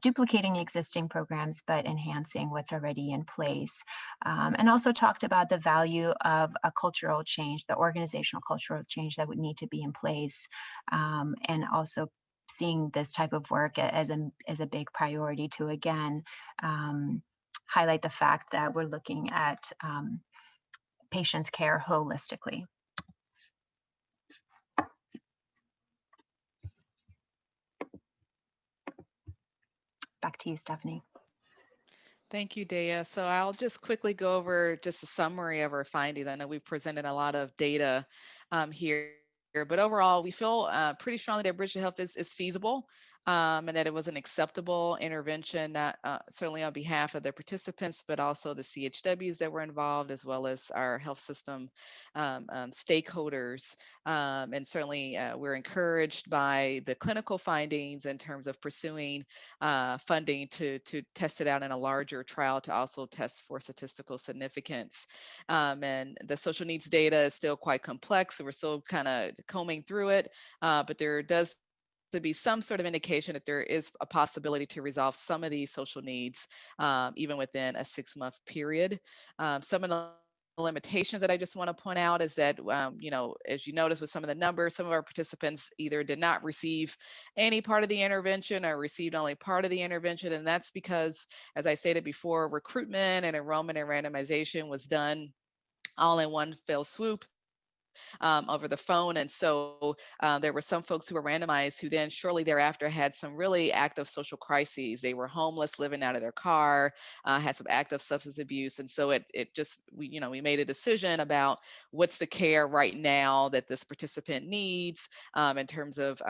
[SPEAKER 3] duplicating existing programs, but enhancing what's already in place. And also talked about the value of a cultural change, the organizational cultural change that would need to be in place, and also seeing this type of work as a big priority to, again, highlight the fact that we're looking at patients' care holistically. Back to you, Stephanie.
[SPEAKER 2] Thank you, Dea. So I'll just quickly go over just a summary of our findings. I know we've presented a lot of data here, but overall, we feel pretty strongly that Bridge to Health is feasible, and that it was an acceptable intervention, not certainly on behalf of the participants, but also the CHWs that were involved, as well as our health system stakeholders. And certainly we're encouraged by the clinical findings in terms of pursuing funding to test it out in a larger trial to also test for statistical significance. And the social needs data is still quite complex, so we're still kind of combing through it, but there does to be some sort of indication that there is a possibility to resolve some of these social needs, even within a 6-month period. Some of the limitations that I just want to point out is that, as you notice with some of the numbers, some of our participants either did not receive any part of the intervention or received only part of the intervention. And that's because, as I stated before, recruitment and enrollment and randomization was done all in one fell swoop. over the phone. And so there were some folks who were randomized who then shortly thereafter had some really active social crises. They were homeless, living out of their car, had some active substance abuse. And so we made a decision about what's the care right now that this participant needs in terms of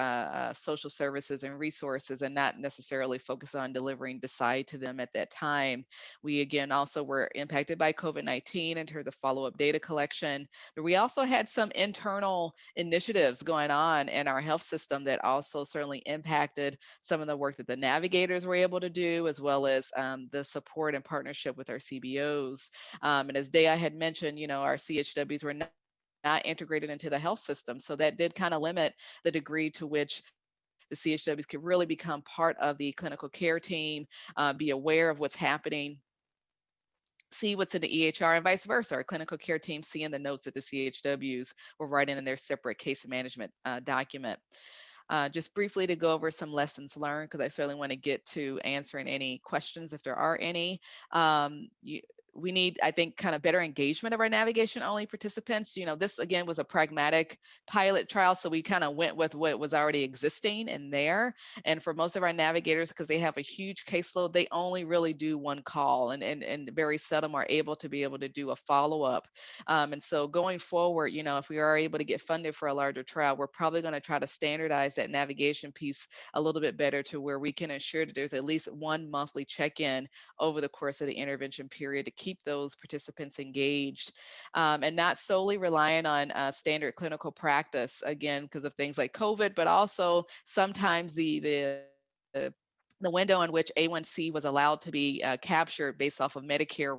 [SPEAKER 2] social services and resources, and not necessarily focus on delivering Decide to them at that time. We again also were impacted by COVID-19 in terms of follow-up data collection. But we also had some internal initiatives going on in our health system that also certainly impacted some of the work that the navigators were able to do, as well as the support and partnership with our CBOs. And as Dea had mentioned, our CHWs were not integrated into the health system. So that did kind of limit the degree to which the CHWs could really become part of the clinical care team, be aware of what's happening, see what's in the EHR, and vice versa. Our clinical care team seeing the notes that the CHWs were writing in their separate case management document. Just briefly to go over some lessons learned, because I certainly want to get to answering any questions if there are any. We need, I think, kind of better engagement of our navigation-only participants. This again was a pragmatic pilot trial, so we kind of went with what was already existing in there. And for most of our navigators, because they have a huge caseload, they only really do one call, and very seldom are able to do a follow-up. And so going forward, if we are able to get funded for a larger trial, we're probably going to try to standardize that navigation piece a little bit better to where we can ensure that there's at least one monthly check-in over the course of the intervention period to keep those participants engaged, and not solely relying on standard clinical practice, again, because of things like COVID, but also sometimes the window in which A1C was allowed to be captured based off of Medicare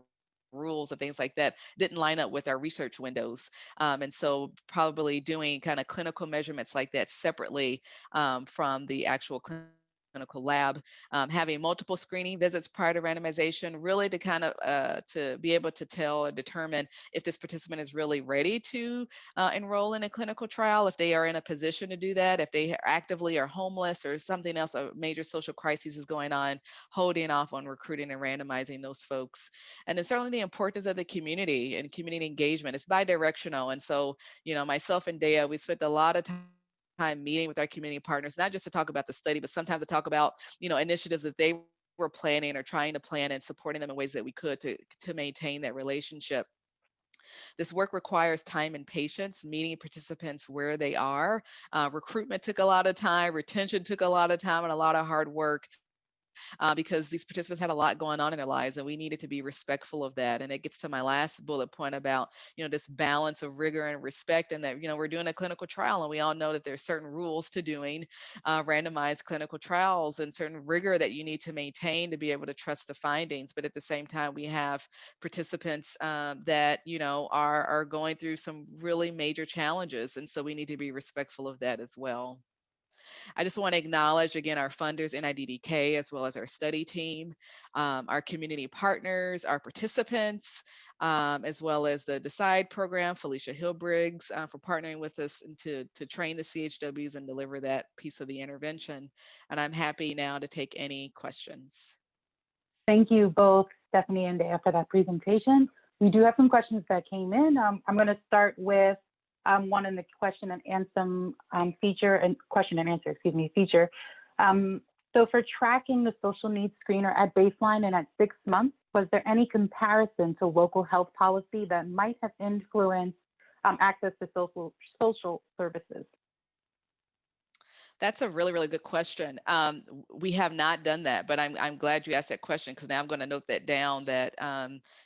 [SPEAKER 2] rules and things like that didn't line up with our research windows. And so probably doing kind of clinical measurements like that separately from the actual clinical lab, having multiple screening visits prior to randomization, really to kind of to be able to tell and determine if this participant is really ready to enroll in a clinical trial, if they are in a position to do that, if they actively are homeless or something else, a major social crisis is going on, holding off on recruiting and randomizing those folks. And then certainly the importance of the community and community engagement. It's bi-directional. And so, myself and Dea, we spent a lot of time meeting with our community partners, not just to talk about the study, but sometimes to talk about, initiatives that they were planning or trying to plan, and supporting them in ways that we could to maintain that relationship. This work requires time and patience, meeting participants where they are. Recruitment took a lot of time, retention took a lot of time, and a lot of hard work. Because these participants had a lot going on in their lives, and we needed to be respectful of that. And it gets to my last bullet point about, this balance of rigor and respect, and that, we're doing a clinical trial, and we all know that there's certain rules to doing randomized clinical trials and certain rigor that you need to maintain to be able to trust the findings. But at the same time, we have participants that, are going through some really major challenges. And so we need to be respectful of that as well. I just want to acknowledge again our funders, NIDDK, as well as our study team, our community partners, our participants, as well as the Decide program, Felicia Hillbriggs, for partnering with us to train the CHWs and deliver that piece of the intervention. And I'm happy now to take any questions.
[SPEAKER 1] Thank you both, Stephanie and Dea, for that presentation. We do have some questions that came in. I'm going to start with one in the question and answer feature. So for tracking the social needs screener at baseline and at 6 months, was there any comparison to local health policy that might have influenced access to social services?
[SPEAKER 2] That's a really, really good question. We have not done that, but I'm glad you asked that question, because now I'm going to note that down, that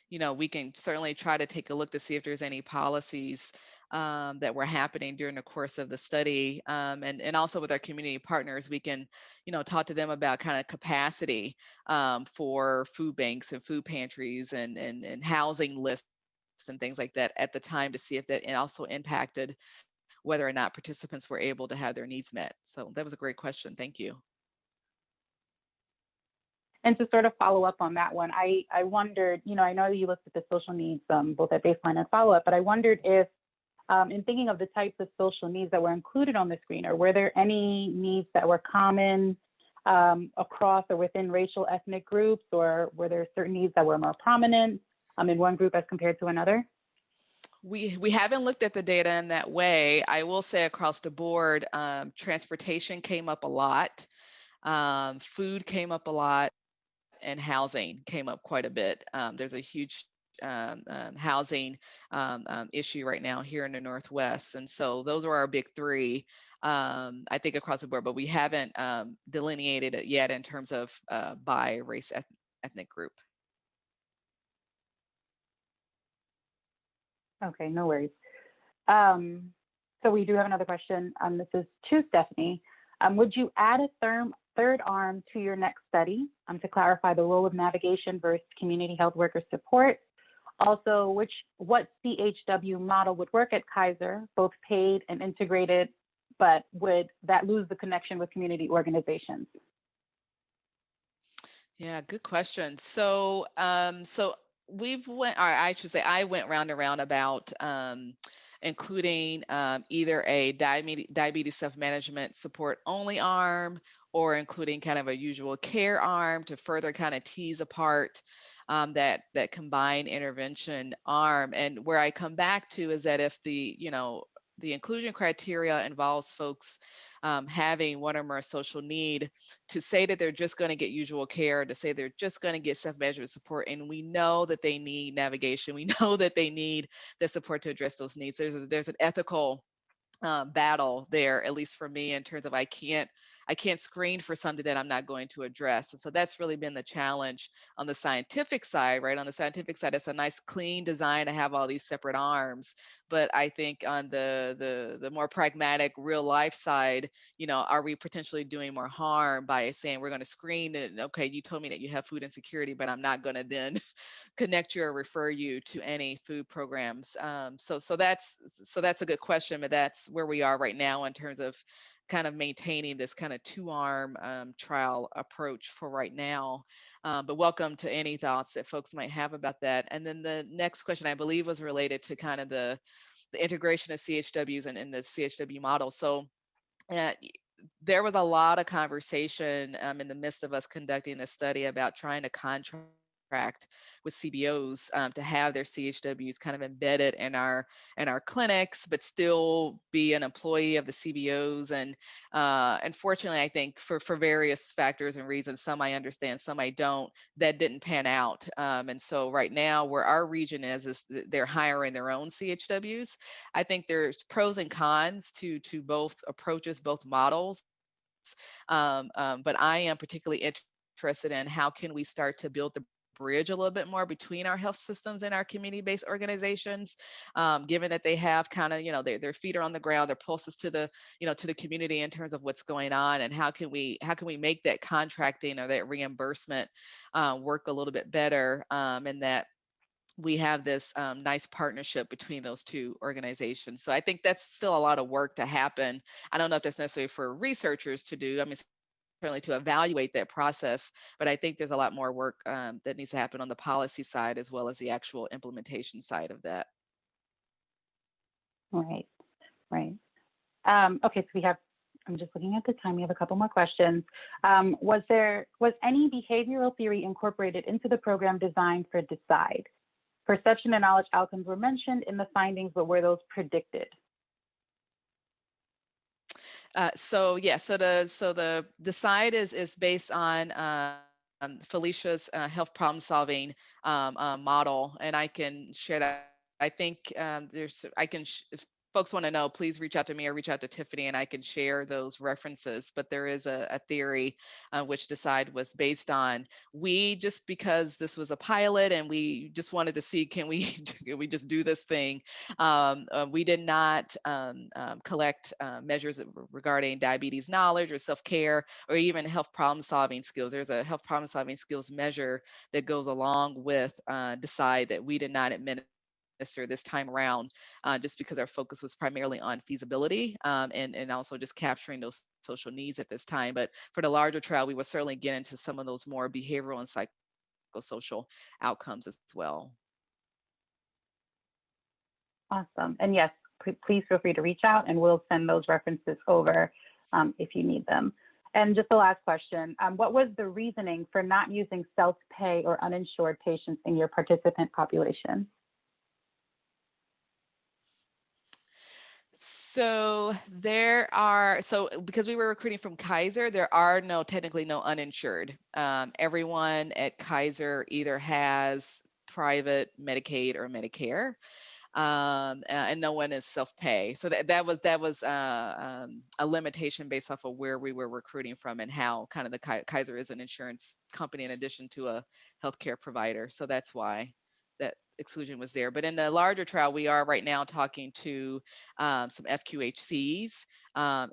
[SPEAKER 2] we can certainly try to take a look to see if there's any policies that were happening during the course of the study, and also with our community partners, we can talk to them about kind of capacity for food banks and food pantries and housing lists and things like that at the time, to see if that also impacted whether or not participants were able to have their needs met. So that was a great question. Thank you.
[SPEAKER 1] And to sort of follow up on that one, I wondered, I know you looked at the social needs both at baseline and follow-up, but I wondered if, in thinking of the types of social needs that were included on the screener, were there any needs that were common across or within racial ethnic groups, or were there certain needs that were more prominent in one group as compared to another?
[SPEAKER 2] We haven't looked at the data in that way. I will say across the board, transportation came up a lot, food came up a lot, and housing came up quite a bit. There's a huge housing issue right now here in the Northwest. And so those are our big three, I think, across the board, but we haven't delineated it yet in terms of by race, ethnic group.
[SPEAKER 1] Okay, no worries. So we do have another question. This is to Stephanie. Would you add a third arm to your next study to clarify the role of navigation versus community health worker support? Also, what CHW model would work at Kaiser, both paid and integrated, but would that lose the connection with community organizations?
[SPEAKER 2] Yeah, good question. So, I went round and round about including either a diabetes self-management support only arm, or including kind of a usual care arm to further kind of tease apart that combined intervention arm. And where I come back to is that if the inclusion criteria involves folks having one or more social need, to say that they're just going to get usual care, to say they're just going to get self-management support, and we know that they need navigation, we know that they need the support to address those needs. There's an ethical battle there, at least for me, in terms of I can't screen for something that I'm not going to address. And so that's really been the challenge on the scientific side, right? On the scientific side, it's a nice clean design to have all these separate arms. But I think on the more pragmatic real life side, are we potentially doing more harm by saying we're going to screen it? Okay, you told me that you have food insecurity, but I'm not going to then connect you or refer you to any food programs. So that's a good question, but that's where we are right now in terms of kind of maintaining this kind of two-arm trial approach for right now. But welcome to any thoughts that folks might have about that. And then the next question, I believe, was related to kind of the integration of CHWs and the CHW model. So there was a lot of conversation in the midst of us conducting this study about trying to contract with CBOs to have their CHWs kind of embedded in our clinics, but still be an employee of the CBOs. And unfortunately, I think for various factors and reasons, some I understand, some I don't, that didn't pan out. And so right now, where our region is they're hiring their own CHWs. I think there's pros and cons to both approaches, both models. But I am particularly interested in how can we start to build the bridge a little bit more between our health systems and our community-based organizations, given that they have kind of, their feet are on the ground, their pulses to the community in terms of what's going on, and how can we make that contracting or that reimbursement work a little bit better, and that we have this nice partnership between those two organizations. So I think that's still a lot of work to happen. I don't know if that's necessary for researchers to do. I mean, certainly to evaluate that process, but I think there's a lot more work that needs to happen on the policy side as well as the actual implementation side of that.
[SPEAKER 1] Right. Okay, so I'm just looking at the time, we have a couple more questions. Was any behavioral theory incorporated into the program design for DECIDE? Perception and knowledge outcomes were mentioned in the findings, but were those predicted?
[SPEAKER 2] So the DECIDE is based on Felicia's health problem solving model, and I can share that. I think if folks want to know, please reach out to me or reach out to Tiffany, and I can share those references. But there is a theory which DECIDE was based on. Because this was a pilot and we just wanted to see, can we just do this thing? We did not collect measures regarding diabetes knowledge or self-care or even health problem solving skills. There's a health problem solving skills measure that goes along with DECIDE that we did not administer this time around, just because our focus was primarily on feasibility and also just capturing those social needs at this time. But for the larger trial, we would certainly get into some of those more behavioral and psychosocial outcomes as well.
[SPEAKER 1] Awesome. And yes, please feel free to reach out and we'll send those references over if you need them. And just the last question, what was the reasoning for not using self-pay or uninsured patients in your participant population?
[SPEAKER 2] So there are, so because we were recruiting from Kaiser, there are technically no uninsured. Everyone at Kaiser either has private Medicaid or Medicare, and no one is self-pay. So that was a limitation based off of where we were recruiting from and how kind of the Kaiser is an insurance company in addition to a healthcare provider. So that's why that exclusion was there. But in the larger trial, we are right now talking to some FQHCs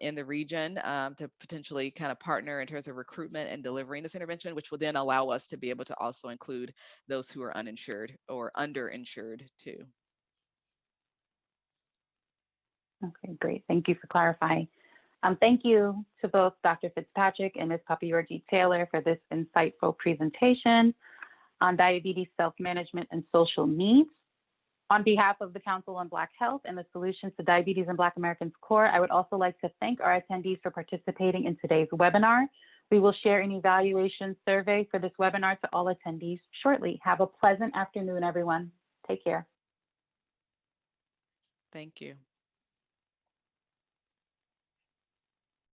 [SPEAKER 2] in the region to potentially kind of partner in terms of recruitment and delivering this intervention, which will then allow us to be able to also include those who are uninsured or underinsured too.
[SPEAKER 1] Okay, great. Thank you for clarifying. Thank you to both Dr. Fitzpatrick and Ms. Papajorgji-Taylor for this insightful presentation on diabetes self-management and social needs. On behalf of the Council on Black Health and the Solutions to Diabetes in Black Americans Core, I would also like to thank our attendees for participating in today's webinar. We will share an evaluation survey for this webinar to all attendees shortly. Have a pleasant afternoon, everyone. Take care.
[SPEAKER 2] Thank you.